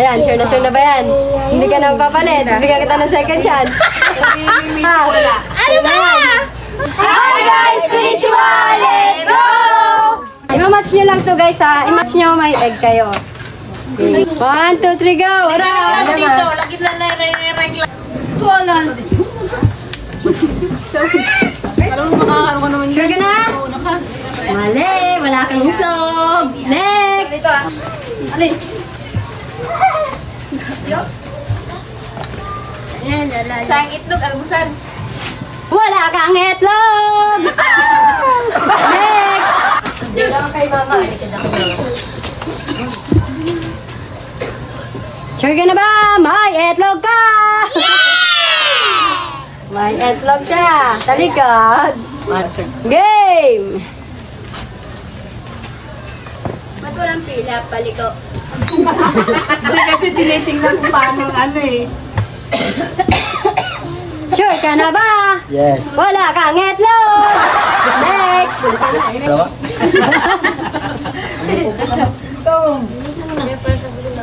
yan? Sure na ba yan? Hindi ka na mapapalit. Bigyan kita ng second chance. Ano ba? Hi guys! Konnichiwa! Let's go! I-match nyo lang to guys ha. I-match nyo may egg kayo. Okay. 1, 2, 3, go! Wala! Dito, lagi na nare-regla. Wala. Sure ka na? Mali! Wala kang itlog! Next! Alin? Sayang itlog, almusal. Wala kang itlog! Next! Sure ka na ba? May itlog ka! May itlog siya. Talikod. Game! Ba't walang pila? Paliko. Hindi kasi tinitingnan kung paano ano eh. Sure ka na ba? Yes. Wala kang itlog! Next!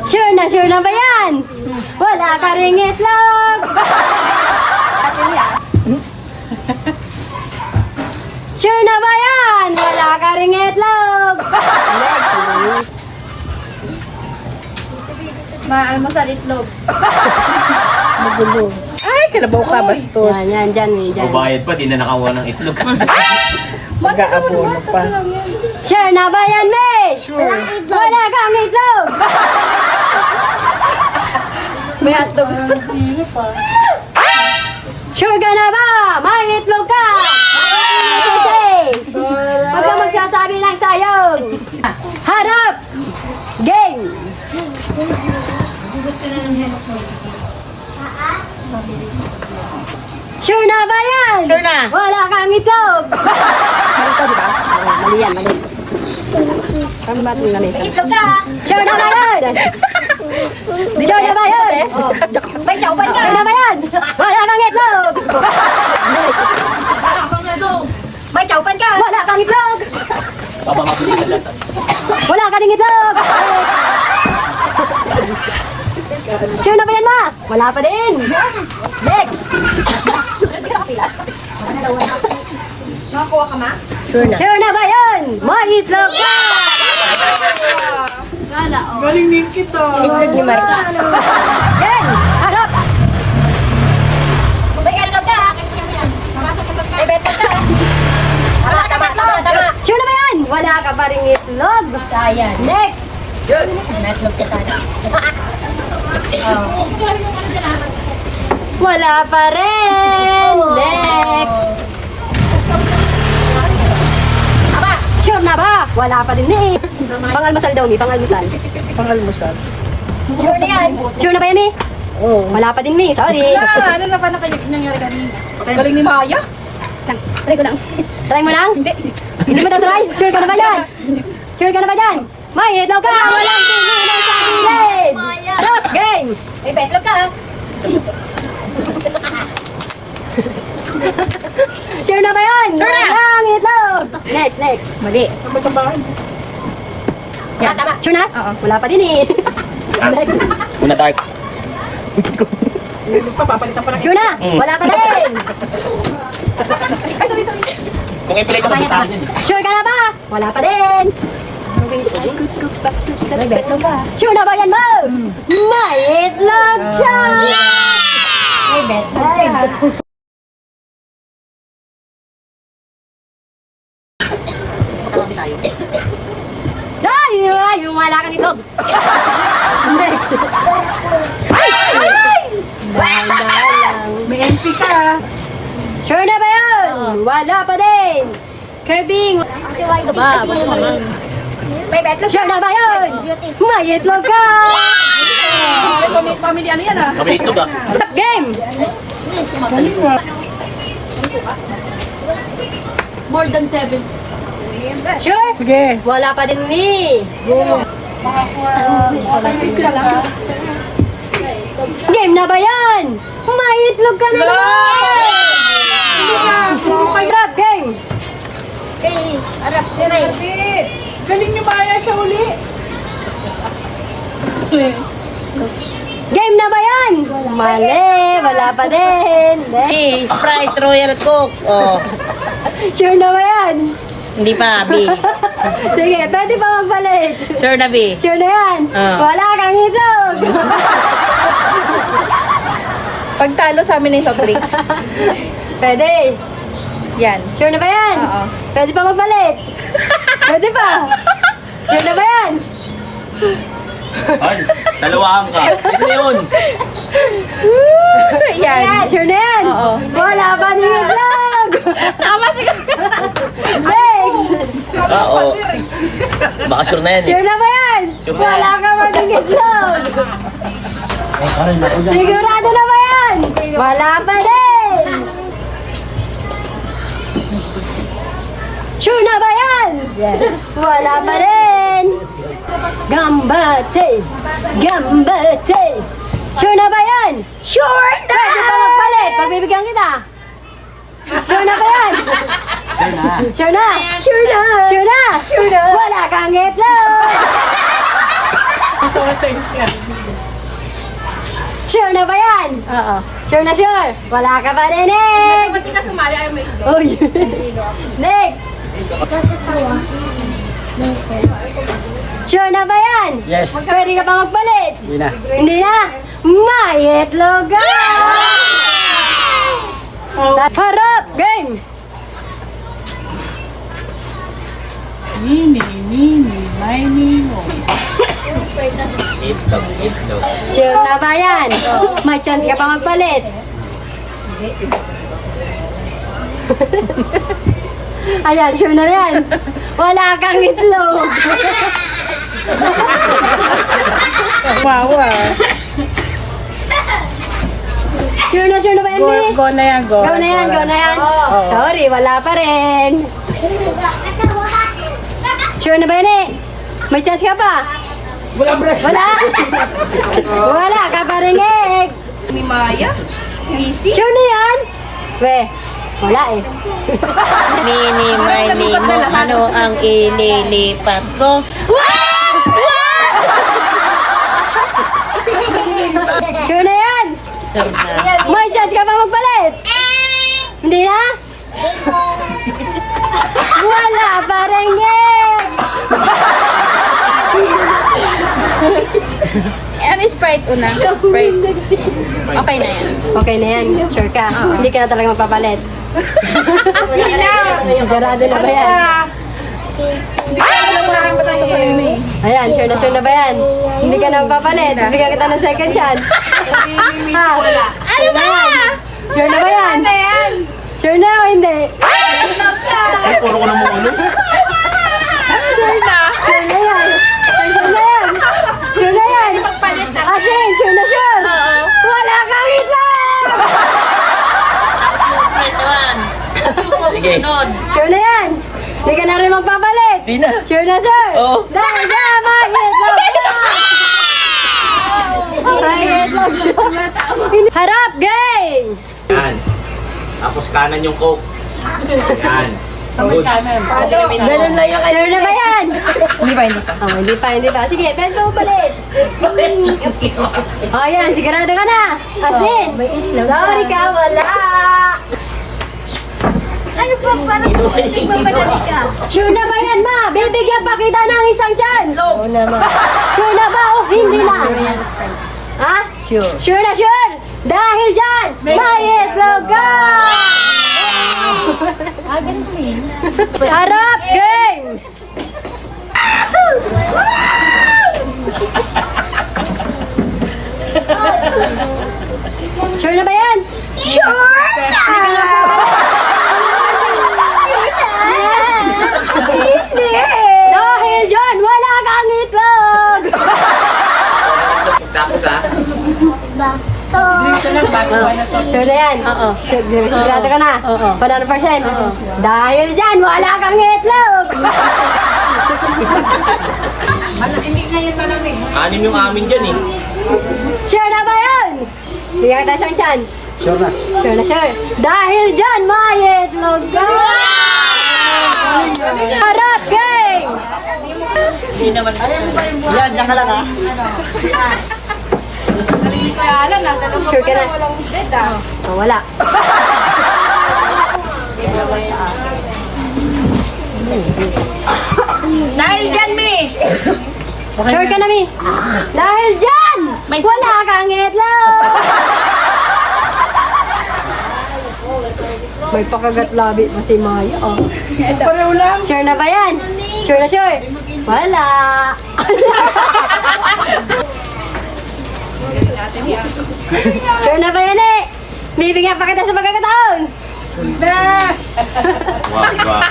Sure na ba yan? Wala ka ring itlog! Sure na ba yan? Wala ka ring itlog! Next! Maalmusal itlog. Ay, kalabaw ka, bastos. Yan, dyan, may dyan. Bayad pa, di na nakawa ng itlog. Mag-aabono pa. Sure na ba yan, May? Sure. Wala kang itlog! May hotdog. Sure ka na ba? May itlog ka! Kasi, huwag ka magsasabi ng sayong. Harap! Game! Sure na ba yan? Sure na. Wala kang itlog! Mali yan, mali. Kami ba ito na Itlog ka. Sure na ba yan? Sure na ba yan? May chowpan ka. Sure na ba yan? Wala kang itlog! May chowpan ka. Wala kang itlog! Aba mabilisan lang. Wala ka ding itlog! Sure na ba yan, ma? Wala pa din! Next! Nakakuha ka, ma? Sure na ba yan? May itlog ka! Galing din kita. Itlog ni Marta. Yan! Harap! May itlog ka. May betlog ka. Tama. Sure na ba yan? Wala ka pa rin itlog! Sayang. Next! May itlog ka sana. Wala pa rin! Next! Sure na ba? Wala pa din eh. Pangalmusal daw, Mi. Pangalmusal. Pangalmusal. Sure na yan. Sure na ba yan, Mi? Oo. Wala pa din, Mi. Sorry. Ano na pa nangyari kanina? Galing ni Maya? Try ko lang. Try mo lang? Hindi mo try? Sure ka na ba yan? Sure ka na ba yan? May itlog ka! Walang tinginan sa gilid! Stop! Game! May betlog ka. Sure na ba yan? Sure na! Walang itlog! Next. Mali. Tabahan. Yan. Tama. Sure na? Oo. Wala pa din eh. Next. Una tayo. Papapalitan pa lang. Sure na? Wala pa din! Ay, sorry. Kung i-play ko sa akin. Sure ka na ba? Wala pa din! May betlog ka. Sure na ba yan, Mo? May itlog siya! May betlog ka. Ay, yung wala kang itlog. Next. Ay! Dahan-dahan. May MP ka. Sure na ba yun? Wala pa din. Curbing. May betlog. Sure na ba yun? May itlog ka. Family ano yan ah? Kami itlog ah. Top game. Galing mo. More than 7. Sure? Sige. Wala pa din ni. Game na ba yan? May itlog ka na naman! Drop game! Okay, harap din. Galing niyo Maya siya uli. Game na ba yan? Mali, wala pa din. B, Sprite, Royal Coke. Oh, Sure na ba yan? hindi pa, B. Sige, pwede pa magpalit. Sure na, B. Sure na yan? Wala kang itlog. Pagtalo sa amin ng soft drinks. Pwede. Yan. Sure na ba yan? Oo. Pwede pa magpalit. Pwede pa. Sure na ba yan? Ay, dalawahan ka. Ito na yun. Yan. Sure na yan? Oo. Wala pa din itlog. Tama siguro. Next. Oo. Baka sure na yan eh. Sure na ba yan? Sure na yan. Wala ka pa din itlog. Sigurado na ba yan? Wala pa din. Sure na ba yan? Yes. Wala pa rin. Gambate. Gambate. Sure na ba yan? Sure na! Pwede pa magpalit. Pagbibigyan kita. Sure na ba yan? Sure na? Sure na. Sure na? Sure na. Wala kang itlog. Sure na ba yan? Oo. Sure na sure. Wala ka pa rin eh. Ba't ka sumali ay may itlog? Oh, next. Sure na ba yan? Yes. Pwede ka pa magpalit? Hindi na. Hindi na. May itlog ka! Harap! Game! Mini, may nino. Itlog. Sure na ba yan? May chance ka pa magpalit? Ayan, sure na yan. Wala kang itlog. Wow, Sure na ba yan, Go, Mi? go na yan, go. Go na yan, go na yan. Sorry, wala pa rin. Sure na ba yan, eh? May chance ka pa? Wala, bre. Wala. Wala ka pa rin, eh. Ni Maya? Easy? Sure na yan? We, wala eh. Mini, may nimo, ano ang ililipat ko? Sure na yan? Sure na. May chance ka pa magpalit? Hindi na? Wala pa rin, eh. Ano yung Sprite una? Sprite. Okay na yan. Okay na yan. Sure ka? Hindi ka na talaga magpapalit. Sigurado na ba yan? Hindi ko alam wala kang batang kapalin eh. Ayan, sure na ba yan? Hindi ka na magpapalit. Bigyan kita ng second chance. Ha? Ano ba? Sure na ba yan? Sure na o hindi? Ay, puro ko na mo ulo. Sure na yan. Sure na yan. Sure na yan. Asin, sure na sure. Wala kang itlog. Sprite naman. Suko, Sige. sunod. Sure na yan. Hindi ka na rin magpapalit. Di na. Sure na sure. Oo. Dahil na may itlog siya. May itlog siya. Harap, game. Yan. Tapos kanan yung coke. Yan. Good. Ganun lang yung sure na ba yan? Hindi ba, hindi pa. Oh, hindi pa. Sige, bento mo palit. Oh, yan. Sigurado ka na. Asin. Sorry ka, wala. Ano pa, parang nagmamadali ka? Sure na ba yan, ma? Bibigyan pa kita ng isang chance. Sure na ba o hindi na? Ha? Sure. Sure na sure. Dahil dyan, may itlog ka. Harap, game. Sure na ba yan? Sure na! Hindi! Dahil dyan, wala kang itlog! Tapos ha. Dito lang, bago ka na soft. Sure na yan? Oo. Sigurado ka na? Oo. 100%? Oo. Dahil dyan, wala kang itlog! Anim yung amin dyan eh. Sure na ba yan? Bigyan kita isang chance. Sure na. Sure na sure. Dahil dyan, may itlog ka! Harap, game! Hindi naman. Yan, dyan ka lang ha. Kaya alam na, dalawang Sure ka na? walang bed ah. Oh, wala. Dahil dyan, Mi! Sure ka na, Mi? Dahil dyan, wala kang itlog! May pakagat labi pa si Maya. Oh. Pareho lang. Sure na ba yan? Sure na sure? Wala. Sure na ba yan eh? Bibigyan pa kita sa pagkakataon. Wag, wag.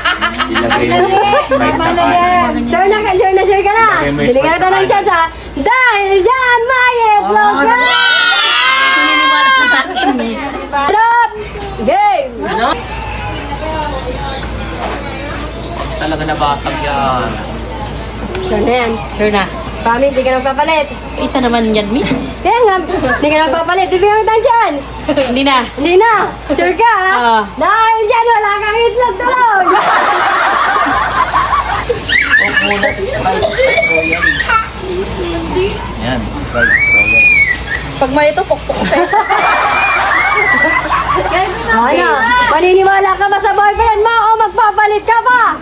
Ilagay mo yung Sprite sa kanin. Sure ka na. Ilagay mo yung Binigyan Sprite kita sa ng kanin. chance ha. Dahil dyan, may itlog ka! Stop! Game! Talaga na batag yan. Sure na yan. Sure na. Promise, di ka nagpapalit. Isa naman yan, Mi. Kaya nga, di ka nagpapalit. Bibigyan kita ng chance. Hindi na. Hindi na. Sure ka ha? Oo. Dahil dyan, wala kang itlog tuloy. Yan. Sprite. Pag may ito, pokpok sa'yo. Ano? Maniniwala ka ba sa boyfriend mo o magpapalit ka pa?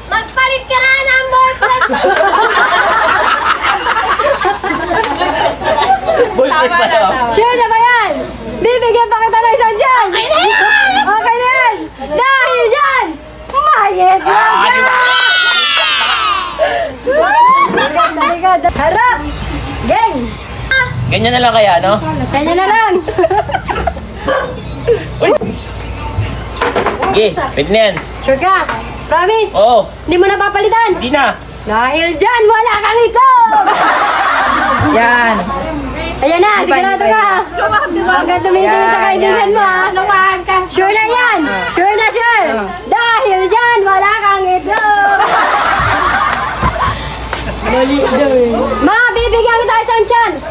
Magpalit ka na ng boyfriend! Boyfriend pa daw. Sure na ba yan? Bibigyan pa kita ng isang chance. Okay na yan! Okay na yan! Dahil dyan, may itlog ka! Halika. Harap! Gang! Ganyan na lang kaya, no? Kanya na lang. Sige, pwede na yan. Sure ka? Promise? Oo, Hindi mo na papalitan? hindi na. Dahil dyan, wala kang itlog! Yan. Ayan na, sigurado ka. Hanggang tumitingin sa kaibigan mo ha. Sure na yan. Sure na sure. Dahil dyan, wala kang itlog. Ma, bibigyan kita isang chance.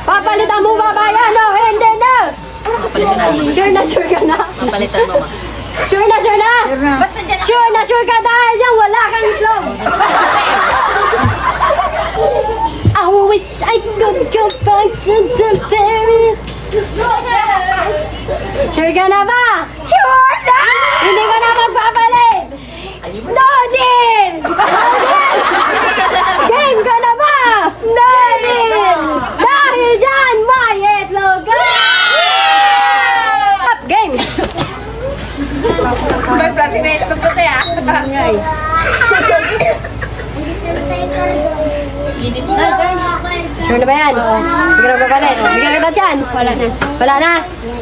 Papalitan mo ba ba yan? No, hindi na. Sure ka na. Palitan mo, Ma. Sure na. Sure ka dahil dyan, wala kang itlog. I wish I could go back to the very... Sure ka na ba? Sure na! Hindi ka na magpapalit! No deal! Game ka na ba? No deal! Dahil dyan, may itlog ka! Game! May plastic na ito ko tayo ah. Sure na ba yan? Hindi ka na magpapalit. Bigyan kita chance. Wala na.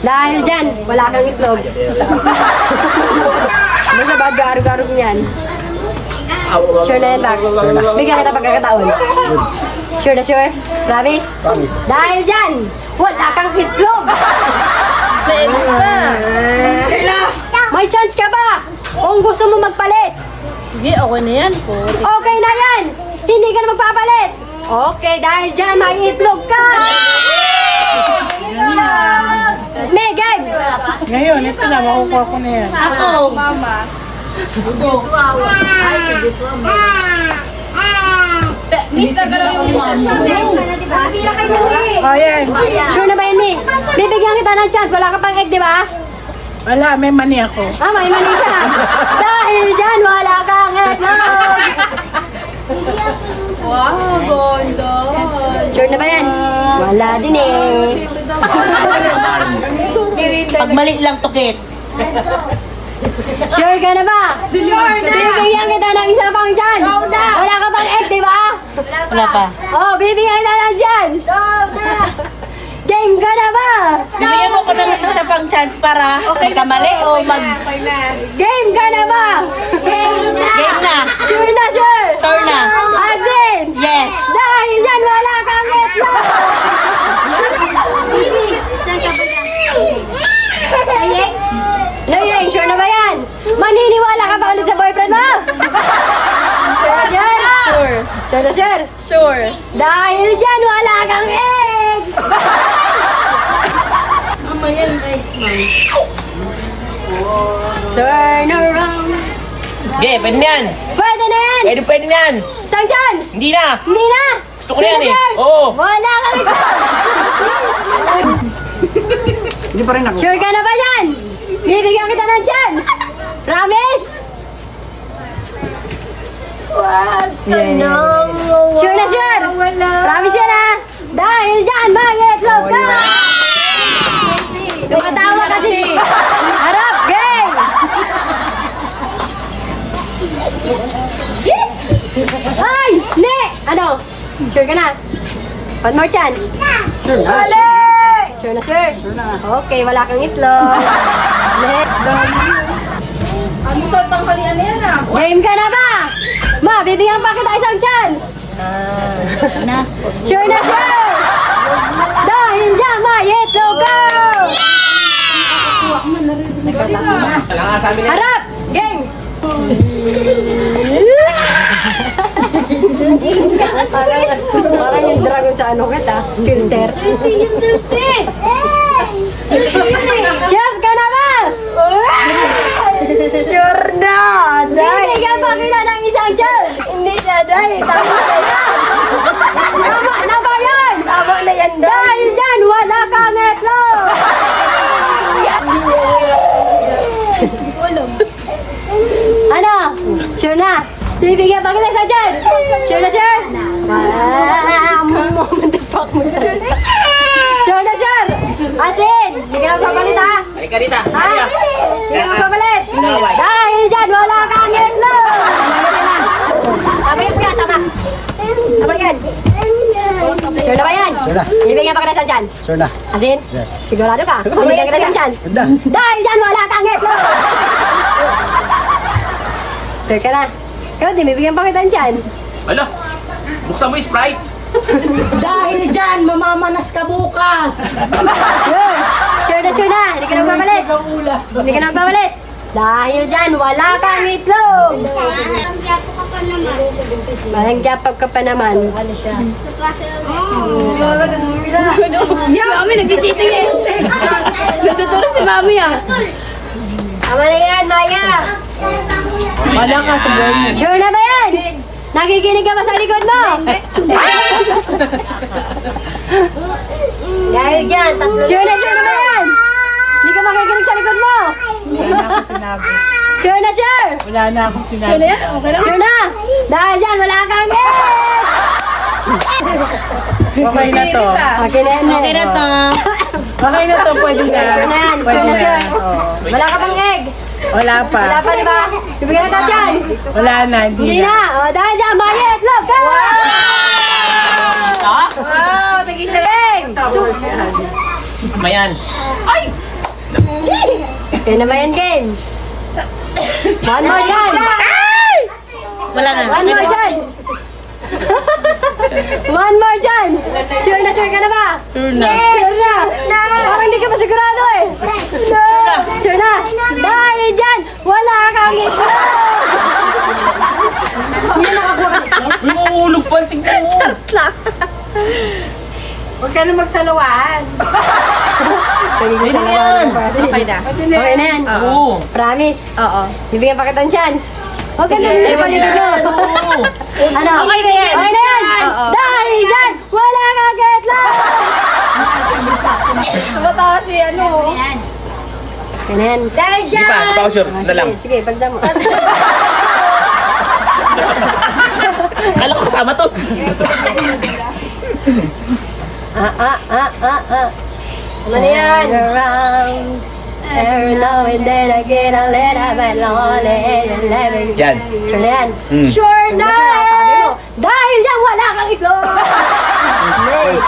Dahil dyan, wala kang itlog. Basta bad garug-garug niyan. Sure na yan, Bag. Bigyan kita pagkakataon. Sure na sure? Promise? Promise. Dahil dyan, wala kang itlog. May chance ka ba? Kung gusto mo magpalit. Sige, okay na yan po. Okay na yan. Hindi ka na magpapalit. Okay, dahil dyan, may itlog ka. May game. Ngayon, ito na, makukuha ko na yan. Ako! Miss, tagalaw yung Oh, yan. Sure na ba yan, Mi? Bibigyan kita ng chance. Wala ka pang egg, di ba? Wala, may mani ako. Ah, may mali ka. Dahil dyan, wala kang itlog. Wow, gondo. Sure na ba yan? Wala din eh. Pag mali lang, tukit. Sure ka na ba? Sure na! Bibigyan kita ng isa pang chance. Wala ka pang egg, di ba? Wala pa. Oh, bibigyan kita ng chance. Game ka na ba? Bibigyan mo ko ng isa pang chance para magkamali o mag... Game ka na ba? Game na. Sure na, sure. Sure na. As in? Yes. Dahil dyan, wala kang itlog. Nayeng, sure na ba yan? Maniniwala ka ba ulit sa boyfriend mo? Sure na, sure? Sure. Sure na, sure? Sure. Dahil dyan, wala kang egg! Turn around. Okay, pwede na yan. Pwede na yan! Pwede na yan. Isang chance! Hindi na. Hindi na! Gusto ko na yan eh. Sure? Oo. Wala kang itlog! pa rin ako. Sure ka na ba yan? Bibigyan kita ng chance. Promise? Sure na sure? Promise yan ha? Dahil dyan, mag-itlog ka! Tumatawa kasi. Harap, game! Ay! Ne! Ano? Sure ka na? One more chance. Sure na. Sure na sure? Okay, wala kang itlog. Ano sa tanghalian na yan ah? Game ka na ba? Ma, bibigyan pa kita isang chance. Sure na sure? Dahil dyan, may itlog ka! Wala nga sabi na. Harap! Game! Parang yung dragon sa ano kita, filter. Sure ka na ba? Sure na! Bibigyan pa kita ng isang chance. Hindi na, dahil tama na yan. Tama na ba yan? Tama na yan, dahil dyan, wala kang itlog. Ano? Sure na? Bibigyan pa kita isang chance. Sure na, sure? Moment the fuck mo sa... Sure na, sure? Asin! Hindi ka nagpapalit ha? Halika dito. Ha? Halika. Hindi ka nagpapalit? Dahil dyan, wala kang itlog! Tama yan, kuya, tama. Tama yan. Sure na ba yan? Sure na. Bibigyan pa kita isang chance. Sure na. Asin? Yes. Sigurado ka? Bibigyan kita isang chance. Sure na. Dahil dyan, wala kang itlog! Sure ka na? Ikaw, di, bibigyan pa kita ng chance. Ano? Buksan mo yung Sprite. Dahil dyan, mamamanas ka bukas. Sure! Sure na, sure na! Hindi ka nagpapalit! Hindi ka nagpapalit! Dahil dyan, wala kang itlog! Malanggapag ka pa naman. Mami, nag-cheating eh. Nagtuturo si Mami ah. Tama na yan, Maya! Wala ka sa buhay. Sure na ba yan? Nakikinig ka ba sa likod mo? Dahil dyan, sure na ba yan? Hindi ka makikinig sa likod mo? Wala na ako sinabi. Sure na sure? Wala na ako sinabi. Ano yan? Okay lang? Sure na! Dahil dyan, wala kang egg! Okay na to. Okay na yan. Okay na to. Okay na to, pwede na. Sure na yan, Pwede sure na na. sure. Oo. Wala ka pang egg. Wala pa. Wala pa, di ba? Bibigyan kita chance. Wala na, Hindi hindi na. na. O, dahil dyan, bayit, look, go! Wow, tag-isa lang. Game! Mayan. Ay! Okay na ba yan, game? One more chance. Wala na. One more chance. One more chance. Sure ka na ba? Sure na. Sure na. Parang hindi ka pa sigurado eh. Sure na. Dahil dyan, wala kang itlog. Uy, mahulog pa. Tingnan mo. Huwag ka na magsalawaan. Pagiging sa laban. Okay na. Okay na yan. Oo. Promise. Oo. Bibigyan pa kitang chance. Huwag ka na nilipaliligod. Oo. Ano? Okay na yan. Okay na yan. Oo. Dahil dyan, wala kang itlog. Tumatawa si ano. Okay na yan. Dahil Sige pa, pausyur na lang. Sige, pagdamo. Kala ko kasama to. Ano na yan? Around. Every now and then I get a little bit lonely. Yan. Sure na yan? Mm. Sure na! Sabi mo, dahil dyan wala kang itlog! Next.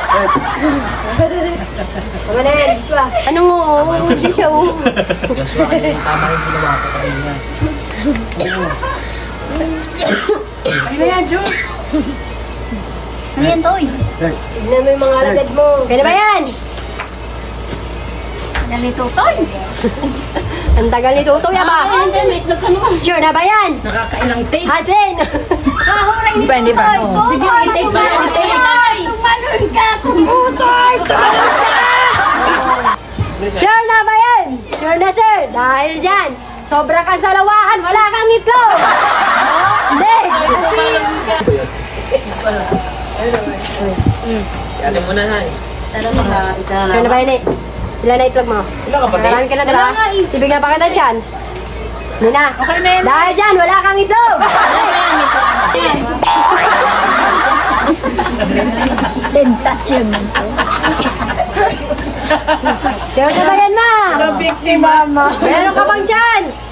Tama na yan, Joshua. Anong oo? Hindi siya oo. Ano yan, Jules? Ano yan, Toy? Tignan mo yung mga alagad mo. Kaya na ba yan? Nalito, Toy. Ang tagal ni Tutoy, ba? May itlog ka naman. Sure na ba yan? Nakakailang take. Hasin! Kahuray ni Pwede ba? Oo. Sige, take ba? Tumalon ka! Tumutoy! Tumalon ka! Sure na ba yan? Sure na sir. Dahil dyan, sobra ka sa lawahan, wala kang itlog. Next! Ano mo na, Han? Sana maka isa na Sure na ba yan eh? Ilan na itlog mo? Ilan ka ba, Tay? Marami ka na, diba? Wala nga, eh. Ibigyan pa kita chance. Hindi na. Okay na yan. Dahil dyan, wala kang itlog. Tentasyon. Sure na ba yan na? Nabiktima. Meron ka pang chance.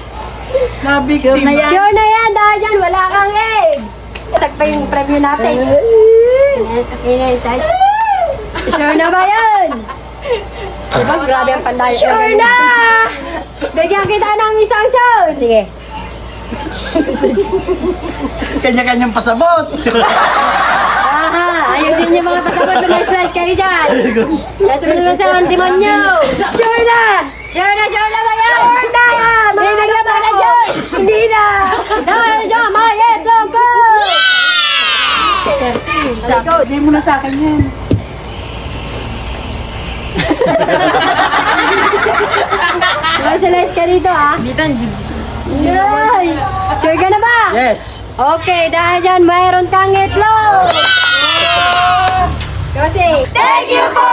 Nabiktima. Sure na yan, dahil dyan, wala kang egg. Isag pa yung premyo natin. Sure na ba yan? Diba, grabe ang pandaya. Sure na! Bigyan kita ng isang chance. Sige. Kanya-kanyang pasabot. Aha, ayusin niyo mga pasabot na slice kayo dyan. Nasa naman sa ang demonyo. Sure na! Sure na ba yan? Sure na! May naglaban na dyan! Hindi na! Dahil dyan, may itlog ko! Bigay mo na sa akin yan. Slice ka dito ah. Yay! Sure ka na ba? Yes. Okay, dahil dyan, mayroon kang itlog! Kasi, thank you for